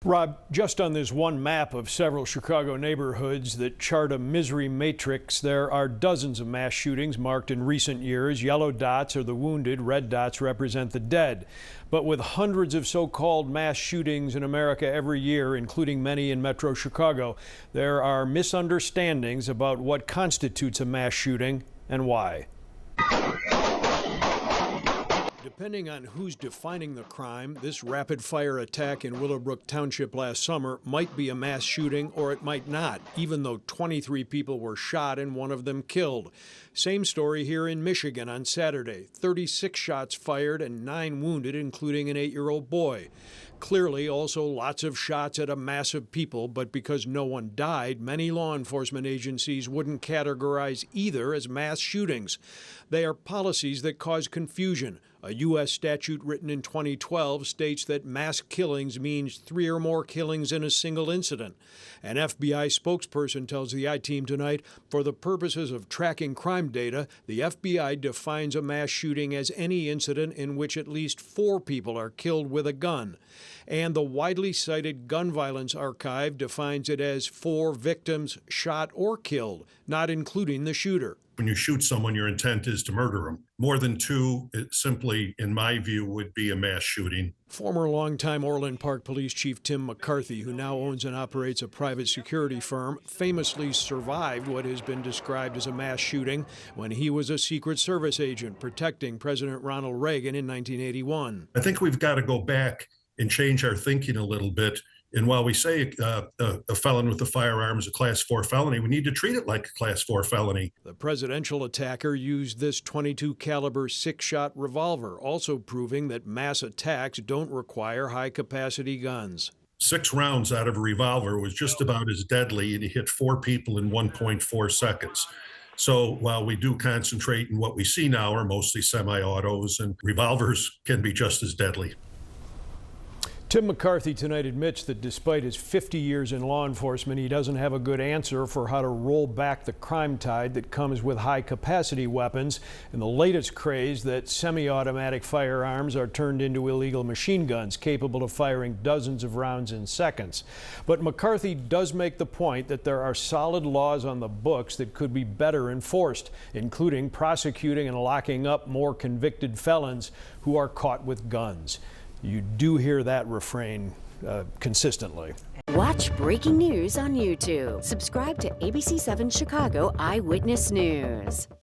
Rob, just on this one map of several Chicago neighborhoods that chart a misery matrix, there are dozens of mass shootings marked in recent years. Yellow dots are the wounded, red dots represent the dead. But with hundreds of so-called mass shootings in America every year, including many in Metro Chicago, there are misunderstandings about what constitutes a mass shooting and why. Depending on who's defining the crime, this rapid-fire attack in Willowbrook Township last summer might be a mass shooting or it might not, even though 23 people were shot and one of them killed. Same story here in Michigan on Saturday. 36 shots fired and 9 wounded, including an 8-year-old boy. Clearly, also lots of shots at a mass of people, but because no one died, many law enforcement agencies wouldn't categorize either as mass shootings. They are policies that cause confusion. A U.S. statute written in 2012 states that mass killings means 3 or more killings in a single incident. An FBI spokesperson tells the I-Team tonight, for the purposes of tracking crime data, the FBI defines a mass shooting as any incident in which at least 4 people are killed with a gun. And the widely cited Gun Violence Archive defines it as 4 victims shot or killed, not including the shooter. When you shoot someone, your intent is to murder them. More than 2, it simply, in my view, would be a mass shooting. Former longtime Orland Park Police Chief Tim McCarthy, who now owns and operates a private security firm, famously survived what has been described as a mass shooting when he was a Secret Service agent protecting President Ronald Reagan in 1981. I think we've got to go back and change our thinking a little bit. And while we say a felon with a firearm is a Class 4 felony, we need to treat it like a Class 4 felony. The presidential attacker used this .22 caliber 6-shot revolver, also proving that mass attacks don't require high-capacity guns. 6 rounds out of a revolver was just about as deadly, and he hit 4 people in 1.4 seconds. So while we do concentrate in what we see now are mostly semi-autos, and revolvers can be just as deadly. Tim McCarthy tonight admits that despite his 50 years in law enforcement, he doesn't have a good answer for how to roll back the crime tide that comes with high-capacity weapons and the latest craze that semi-automatic firearms are turned into illegal machine guns capable of firing dozens of rounds in seconds. But McCarthy does make the point that there are solid laws on the books that could be better enforced, including prosecuting and locking up more convicted felons who are caught with guns. You do hear that refrain consistently. Watch breaking news on YouTube. Subscribe to ABC7 Chicago Eyewitness News.